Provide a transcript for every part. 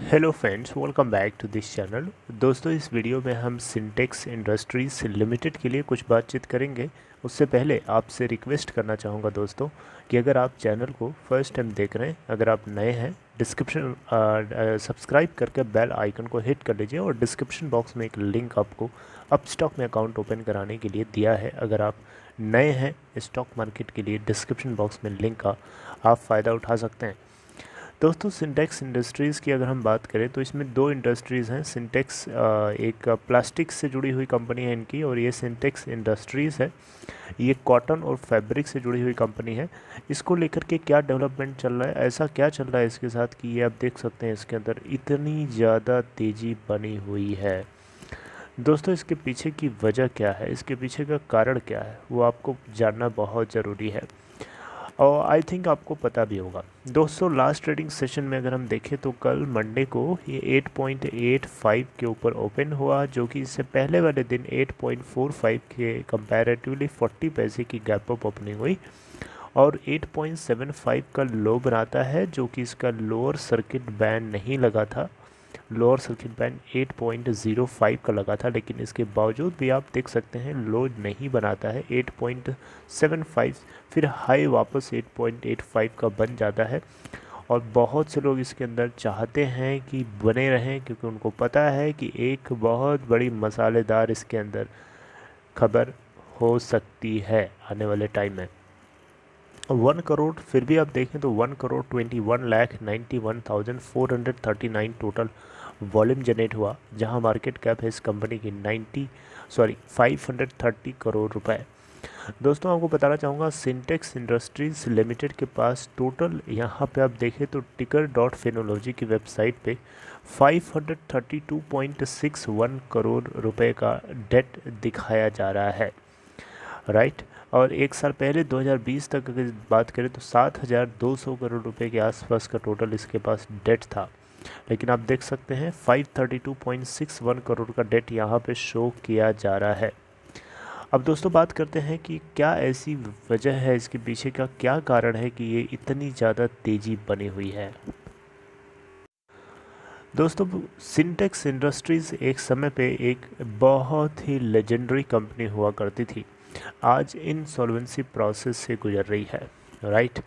Hello friends, welcome back to this channel. दोस्तों, इस video में हम सिंटेक्स इंडस्ट्रीज लिमिटेड के लिए कुछ बातचीत करेंगे। उससे पहले आपसे रिक्वेस्ट करना चाहूँगा दोस्तों कि अगर आप चैनल को फर्स्ट टाइम देख रहे हैं, अगर आप नए हैं, डिस्क्रिप्शन सब्सक्राइब करके बेल आइकन को हिट कर लीजिए और डिस्क्रिप्शन बॉक्स में एक लिंक आपको अपस्टॉक में अकाउंट ओपन कराने के लिए दिया है। अगर आप नए हैं स्टॉक मार्केट के लिए, डिस्क्रिप्शन बॉक्स में लिंक का आप फ़ायदा उठा सकते हैं। दोस्तों, सिंटेक्स इंडस्ट्रीज़ की अगर हम बात करें तो इसमें दो इंडस्ट्रीज़ हैं। सिंटेक्स एक प्लास्टिक से जुड़ी हुई कंपनी है इनकी, और ये सिंटेक्स इंडस्ट्रीज़ है, ये कॉटन और फैब्रिक से जुड़ी हुई कंपनी है। इसको लेकर के क्या डेवलपमेंट चल रहा है, ऐसा क्या चल रहा है इसके साथ कि ये आप देख सकते हैं इसके अंदर इतनी ज़्यादा तेज़ी बनी हुई है। दोस्तों, इसके पीछे की वजह क्या है, इसके पीछे का कारण क्या है, वो आपको जानना बहुत ज़रूरी है और आई थिंक आपको पता भी होगा। दोस्तों, लास्ट ट्रेडिंग सेशन में अगर हम देखें तो कल मंडे को ये 8.85 के ऊपर ओपन हुआ, जो कि इससे पहले वाले दिन 8.45 के कंपैरेटिवली 40 पैसे की गैप अप ओपनिंग हुई और 8.75 का लो बनाता है, जो कि इसका लोअर सर्किट बैंड नहीं लगा था। लोअर सर्किट बैंड 8.05 का लगा था, लेकिन इसके बावजूद भी आप देख सकते हैं लो नहीं बनाता है 8.75, फिर हाई वापस 8.85 का बन जाता है। और बहुत से लोग इसके अंदर चाहते हैं कि बने रहें, क्योंकि उनको पता है कि एक बहुत बड़ी मसालेदार इसके अंदर खबर हो सकती है आने वाले टाइम में। 1 करोड़, फिर भी आप देखें तो 1,21,91,439 टोटल वॉल्यूम जनरेट हुआ, जहां मार्केट कैप है इस कंपनी की 530 करोड़ रुपए। दोस्तों, आपको बताना चाहूँगा सिंटेक्स इंडस्ट्रीज लिमिटेड के पास टोटल, यहाँ पे आप देखें तो टिकर डॉट फिनोलॉजी की वेबसाइट पे 532.61 करोड़ रुपए का डेट दिखाया जा रहा है, राइट। और एक साल पहले 2020 तक अगर बात करें तो 7,200 करोड़ रुपए के आसपास का टोटल इसके पास डेट था, लेकिन आप देख सकते हैं 532.61 करोड़ का डेट यहाँ पे शो किया जा रहा है। अब दोस्तों, बात करते हैं कि क्या ऐसी वजह है, इसके पीछे का क्या कारण है कि ये इतनी ज़्यादा तेज़ी बनी हुई है। दोस्तों, सिंटेक्स इंडस्ट्रीज़ एक समय पे एक बहुत ही लेजेंडरी कंपनी हुआ करती थी, आज इंसॉल्वेंसी प्रोसेस से गुजर रही है, राइट।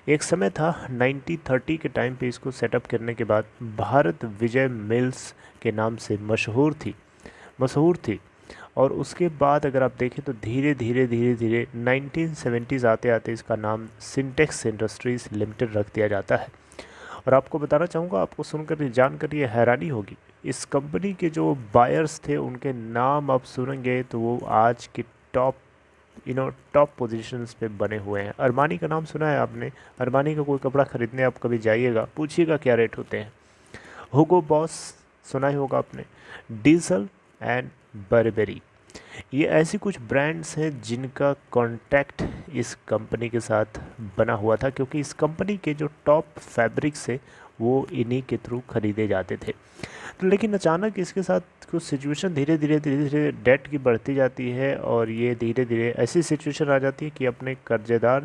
एक समय था 1930 के टाइम पे इसको सेटअप करने के बाद भारत विजय मिल्स के नाम से मशहूर थी। और उसके बाद अगर आप देखें तो धीरे धीरे 1970s आते आते इसका नाम सिंटेक्स इंडस्ट्रीज़ लिमिटेड रख दिया जाता है। और आपको बताना चाहूँगा, आपको सुनकर जानकर ये हैरानी होगी, इस कंपनी के जो बायर्स थे उनके नाम आप सुनेंगे तो वो आज के टॉप टॉप पोजीशंस पे बने हुए हैं। अरमानी का नाम सुना है आपने? अरमानी का कोई कपड़ा खरीदने आप कभी जाइएगा, पूछिएगा क्या रेट होते हैं। हुगो बॉस सुना ही होगा आपने, डीजल एंड बर्बेरी, ये ऐसी कुछ ब्रांड्स हैं जिनका कॉन्टैक्ट इस कंपनी के साथ बना हुआ था, क्योंकि इस कंपनी के जो टॉप फैब्रिक्स है वो इन्हीं के थ्रू खरीदे जाते थे। तो लेकिन अचानक इसके साथ कुछ सिचुएशन धीरे धीरे डेट की बढ़ती जाती है, और ये धीरे धीरे ऐसी सिचुएशन आ जाती है कि अपने कर्जेदार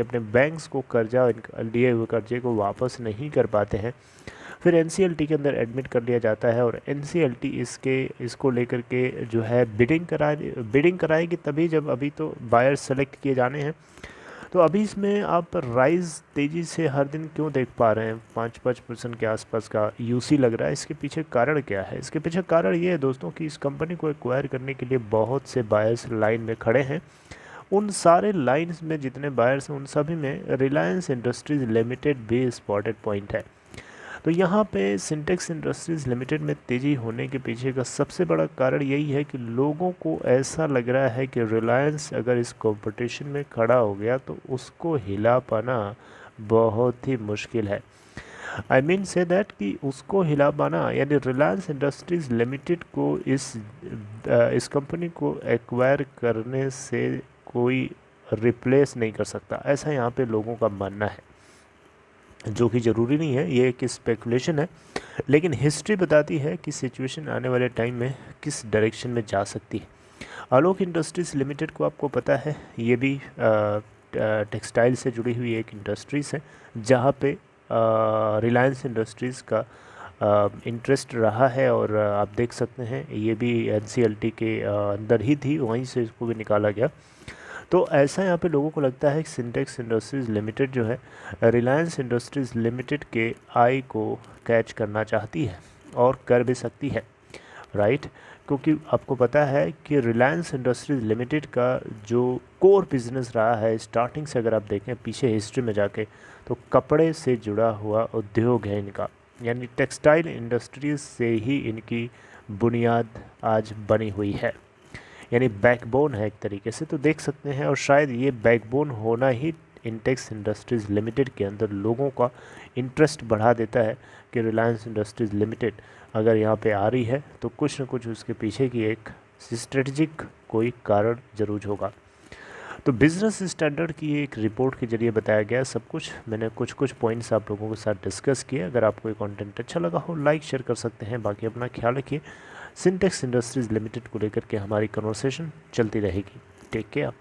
अपने बैंक्स को कर्जा, लिए हुए कर्जे को वापस नहीं कर पाते हैं। फिर एनसीएलटी के अंदर एडमिट कर लिया जाता है, और एनसीएलटी इसको लेकर के जो है बिडिंग कराएगी तभी जब, अभी तो बायर सेलेक्ट किए जाने हैं। तो अभी इसमें आप राइज तेज़ी से हर दिन क्यों देख पा रहे हैं, 5% के आसपास का यूसी लग रहा है। इसके पीछे कारण क्या है? इसके पीछे कारण ये है दोस्तों कि इस कंपनी को एक्वायर करने के लिए बहुत से बायर्स लाइन में खड़े हैं। उन सारे लाइन्स में जितने बायर्स हैं उन सभी में रिलायंस इंडस्ट्रीज़ लिमिटेड भी स्पॉटेड पॉइंट है। तो यहाँ पे सिंटेक्स इंडस्ट्रीज़ लिमिटेड में तेज़ी होने के पीछे का सबसे बड़ा कारण यही है कि लोगों को ऐसा लग रहा है कि रिलायंस अगर इस कंपटीशन में खड़ा हो गया तो उसको हिला पाना बहुत ही मुश्किल है। आई मीन से दैट कि उसको हिला पाना, यानी रिलायंस इंडस्ट्रीज़ लिमिटेड को इस कंपनी को एक्वायर करने से कोई रिप्लेस नहीं कर सकता, ऐसा यहाँ पे लोगों का मानना है, जो कि ज़रूरी नहीं है, ये एक स्पेकुलेशन है। लेकिन हिस्ट्री बताती है कि सिचुएशन आने वाले टाइम में किस डायरेक्शन में जा सकती है। आलोक इंडस्ट्रीज़ लिमिटेड को आपको पता है, ये भी टेक्सटाइल से जुड़ी हुई एक इंडस्ट्रीज़ है, जहाँ पे रिलायंस इंडस्ट्रीज़ का इंटरेस्ट रहा है, और आप देख सकते हैं ये भी NCLT के अंदर ही थी, वहीं से इसको भी निकाला गया। तो ऐसा यहाँ पे लोगों को लगता है कि सिंटेक्स इंडस्ट्रीज़ लिमिटेड जो है रिलायंस इंडस्ट्रीज़ लिमिटेड के आई को कैच करना चाहती है, और कर भी सकती है, राइट। क्योंकि आपको पता है कि रिलायंस इंडस्ट्रीज़ लिमिटेड का जो कोर बिजनेस रहा है स्टार्टिंग से, अगर आप देखें पीछे हिस्ट्री में जाके, तो कपड़े से जुड़ा हुआ उद्योग है इनका, यानी टेक्सटाइल इंडस्ट्रीज से ही इनकी बुनियाद आज बनी हुई है, यानी बैकबोन है एक तरीके से, तो देख सकते हैं। और शायद ये बैकबोन होना ही इंटेक्स इंडस्ट्रीज़ लिमिटेड के अंदर लोगों का इंटरेस्ट बढ़ा देता है कि रिलायंस इंडस्ट्रीज़ लिमिटेड अगर यहाँ पे आ रही है तो कुछ न कुछ उसके पीछे की एक स्ट्रेटजिक कोई कारण ज़रूर होगा। तो बिज़नेस स्टैंडर्ड की एक रिपोर्ट के जरिए बताया गया सब कुछ। मैंने कुछ कुछ पॉइंट्स आप लोगों के साथ डिस्कस किए। अगर आपको ये कंटेंट अच्छा लगा हो, लाइक शेयर कर सकते हैं। बाकी अपना ख्याल रखिए। सिंटेक्स इंडस्ट्रीज़ लिमिटेड को लेकर के हमारी कन्वर्सेशन चलती रहेगी। Take care.